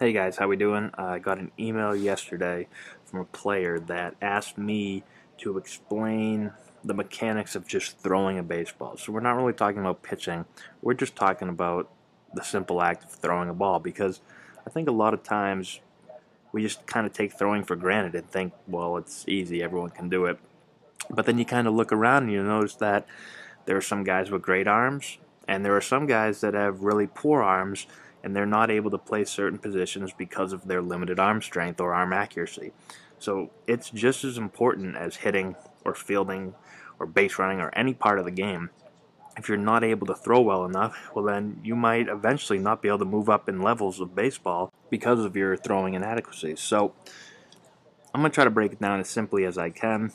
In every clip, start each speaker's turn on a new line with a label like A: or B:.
A: Hey guys, how we doing? I got an email yesterday from a player that asked me to explain the mechanics of just throwing a baseball. So we're not really talking about pitching, we're just talking about the simple act of throwing a ball, because I think a lot of times we just kind of take throwing for granted and think, well, it's easy, everyone can do it. But then you kind of look around and you notice that there are some guys with great arms, and there are some guys that have really poor arms, and they're not able to play certain positions because of their limited arm strength or arm accuracy. So it's just as important as hitting or fielding or base running or any part of the game. If you're not able to throw well enough, well then you might eventually not be able to move up in levels of baseball because of your throwing inadequacies. So I'm going to try to break it down as simply as I can.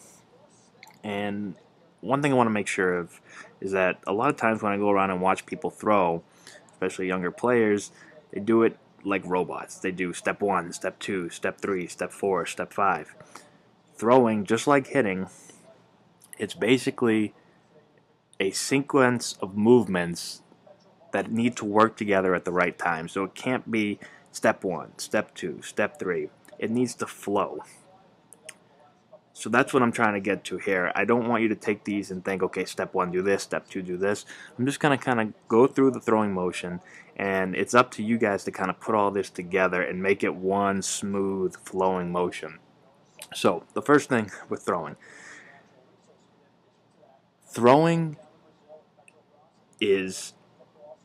A: And one thing I want to make sure of is that a lot of times when I go around and watch people throw, especially younger players, they do it like robots. They do step 1, step 2, step 3, step 4, step 5. Throwing, just like hitting, it's basically a sequence of movements that need to work together at the right time. So it can't be step 1, step 2, step 3. It needs to flow. So that's what I'm trying to get to here. I don't want you to take these and think, okay, step 1 do this, step 2 do this. I'm just going to kind of go through the throwing motion, and it's up to you guys to kind of put all this together and make it one smooth flowing motion. So the first thing with throwing is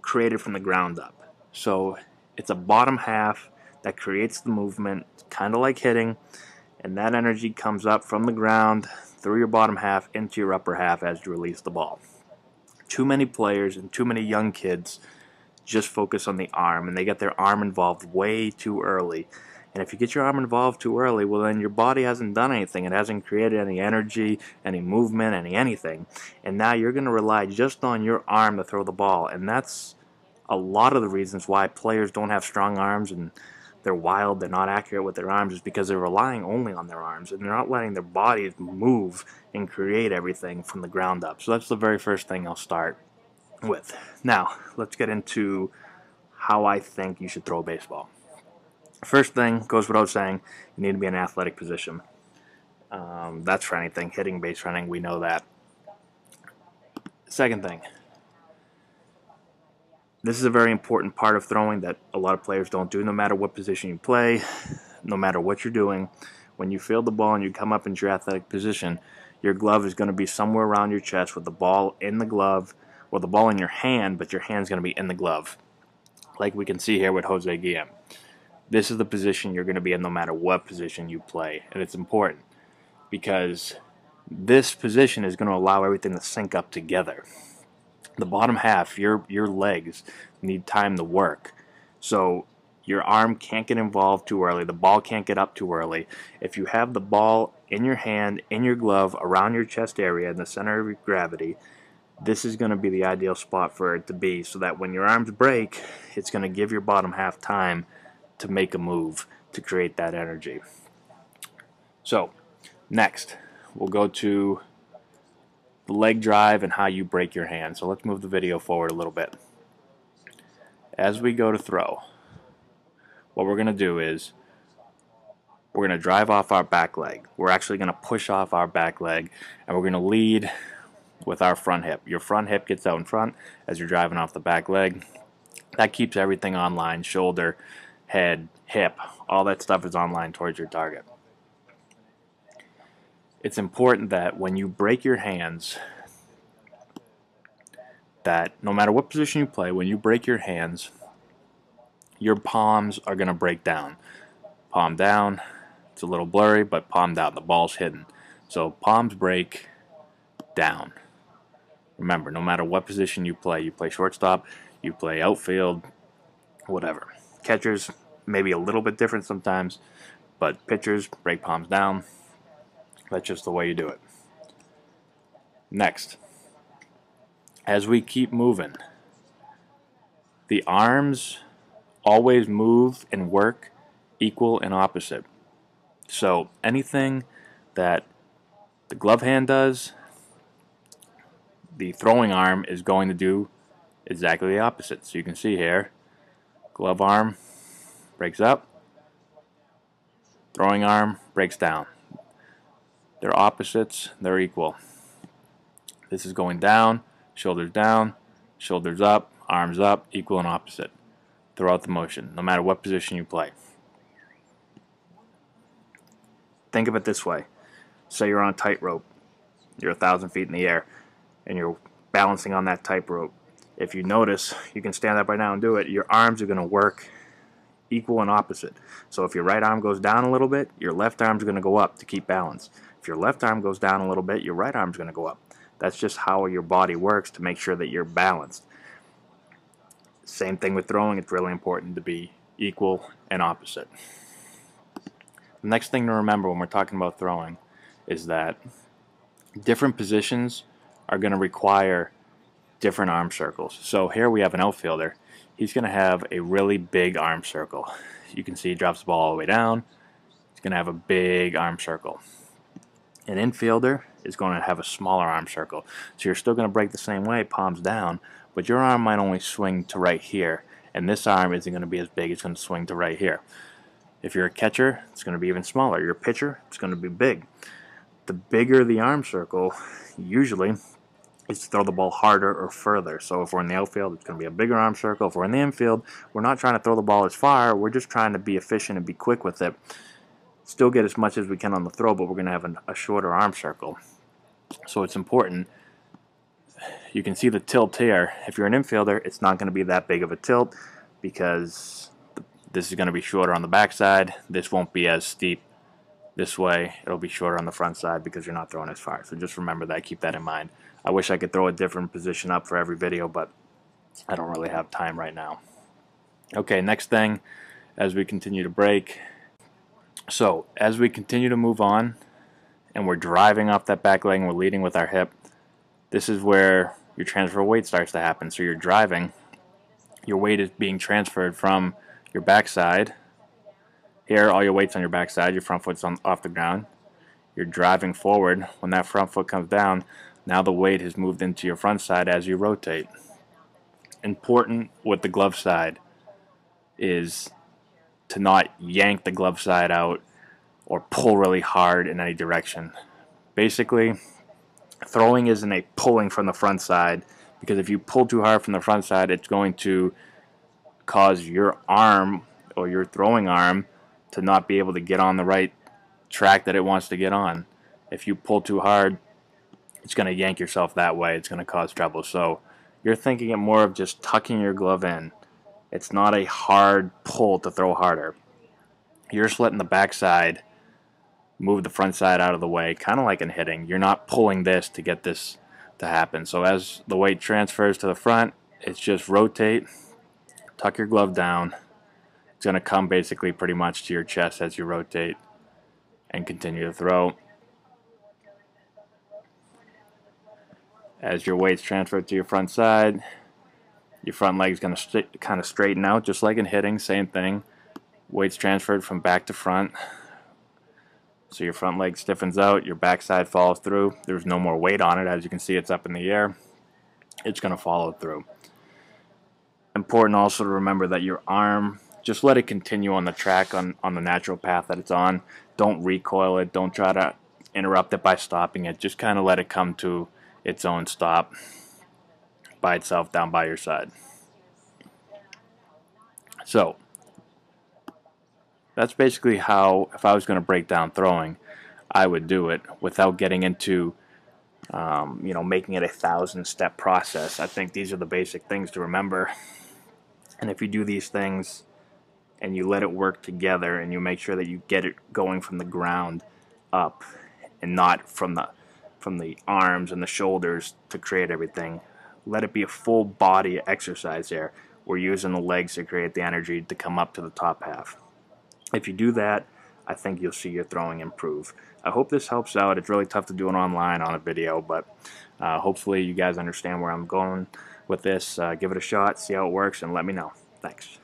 A: created from the ground up. So it's a bottom half that creates the movement, kind of like hitting, and that energy comes up from the ground through your bottom half into your upper half as you release the ball. Too many players and too many young kids just focus on the arm, and they get their arm involved way too early. And if you get your arm involved too early, well then your body hasn't done anything. It hasn't created any energy, any movement, anything. And now you're going to rely just on your arm to throw the ball. And that's a lot of the reasons why players don't have strong arms and they're wild, they're not accurate with their arms, is because they're relying only on their arms and they're not letting their bodies move and create everything from the ground up. So that's the very first thing I'll start with. Now, let's get into how I think you should throw a baseball. First thing goes without saying, you need to be in an athletic position. That's for anything, hitting, base running, we know that. Second thing, this is a very important part of throwing that a lot of players don't do. No matter what position you play, no matter what you're doing, when you field the ball and you come up into your athletic position, your glove is going to be somewhere around your chest with the ball in the glove, or the ball in your hand, but your hand's going to be in the glove, like we can see here with Jose Guillen. This is the position you're going to be in no matter what position you play, and it's important because this position is going to allow everything to sync up together. The bottom half, your legs, need time to work. So your arm can't get involved too early. The ball can't get up too early. If you have the ball in your hand, in your glove, around your chest area, in the center of your gravity, this is going to be the ideal spot for it to be, so that when your arms break, it's going to give your bottom half time to make a move to create that energy. So next, we'll go to the leg drive and how you break your hand. So let's move the video forward a little bit. As we go to throw, what we're going to do is we're going to drive off our back leg. We're actually going to push off our back leg, and we're going to lead with our front hip. Your front hip gets out in front as you're driving off the back leg. That keeps everything on line, shoulder, head, hip, all that stuff is on line towards your target. It's important that when you break your hands, that no matter what position you play, when you break your hands, your palms are going to break down. Palm down, it's a little blurry, but palm down, the ball's hidden. So palms break down. Remember, no matter what position you play shortstop, you play outfield, whatever. Catchers, maybe a little bit different sometimes, but pitchers break palms down. That's just the way you do it. Next, as we keep moving, the arms always move and work equal and opposite. So anything that the glove hand does, the throwing arm is going to do exactly the opposite. So you can see here, glove arm breaks up, Throwing arm breaks down. They're opposites, they're equal. This is going down, shoulders up, arms up, equal and opposite throughout the motion, no matter what position you play. Think of it this way. Say you're on a tightrope. You're 1,000 feet in the air, and you're balancing on that tightrope. If you notice, you can stand up right now and do it, your arms are going to work equal and opposite. So if your right arm goes down a little bit, your left arm's going to go up to keep balance. If your left arm goes down a little bit, your right arm's going to go up. That's just how your body works to make sure that you're balanced. Same thing with throwing. It's really important to be equal and opposite. The next thing to remember when we're talking about throwing is that different positions are going to require different arm circles. So here we have an outfielder. He's going to have a really big arm circle. You can see he drops the ball all the way down. He's going to have a big arm circle. An infielder is going to have a smaller arm circle. So you're still going to break the same way, palms down, but your arm might only swing to right here, and this arm isn't going to be as big. It's going to swing to right here. If you're a catcher, it's going to be even smaller. You're a pitcher, it's going to be big. The bigger the arm circle, usually, is to throw the ball harder or further. So if we're in the outfield, it's going to be a bigger arm circle. If we're in the infield, we're not trying to throw the ball as far. We're just trying to be efficient and be quick with it. Still get as much as we can on the throw, but we're going to have a shorter arm circle. So it's important. You can see the tilt here. If you're an infielder, it's not going to be that big of a tilt because this is going to be shorter on the backside. This won't be as steep this way. It'll be shorter on the front side because you're not throwing as far. So just remember that. Keep that in mind. I wish I could throw a different position up for every video, but I don't really have time right now. Okay, next thing as we continue to break. So as we continue to move on and we're driving off that back leg and we're leading with our hip, this is where your transfer of weight starts to happen. So you're driving, your weight is being transferred from your backside. Here, all your weight's on your backside, your front foot's off the ground. You're driving forward. When that front foot comes down, now the weight has moved into your front side as you rotate. Important with the glove side is to not yank the glove side out or pull really hard in any direction. Basically, throwing isn't a pulling from the front side, because if you pull too hard from the front side, it's going to cause your arm or your throwing arm to not be able to get on the right track that it wants to get on. If you pull too hard, it's going to yank yourself that way. It's going to cause trouble. So you're thinking it more of just tucking your glove in. It's not a hard pull to throw harder. You're just letting the backside move the front side out of the way, kind of like in hitting. You're not pulling this to get this to happen. So as the weight transfers to the front, it's just rotate, tuck your glove down. It's going to come basically pretty much to your chest as you rotate and continue to throw. As your weight's transferred to your front side, your front leg's going to kind of straighten out, just like in hitting, same thing. Weight's transferred from back to front. So your front leg stiffens out, your backside follows through. There's no more weight on it. As you can see, it's up in the air. It's going to follow through. Important also to remember that your arm, just let it continue on the track, on the natural path that it's on. Don't recoil it. Don't try to interrupt it by stopping it. Just kind of let it come to its own stop by itself down by your side. So that's basically how, if I was going to break down throwing, I would do it without getting into making it a 1,000-step process. I think these are the basic things to remember. And if you do these things and you let it work together and you make sure that you get it going from the ground up and not from the arms and the shoulders to create everything, let it be a full body exercise there. We're using the legs to create the energy to come up to the top half. If you do that, I think you'll see your throwing improve. I hope this helps out. It's really tough to do it online on a video, but hopefully you guys understand where I'm going with this. Give it a shot, see how it works, and let me know. Thanks.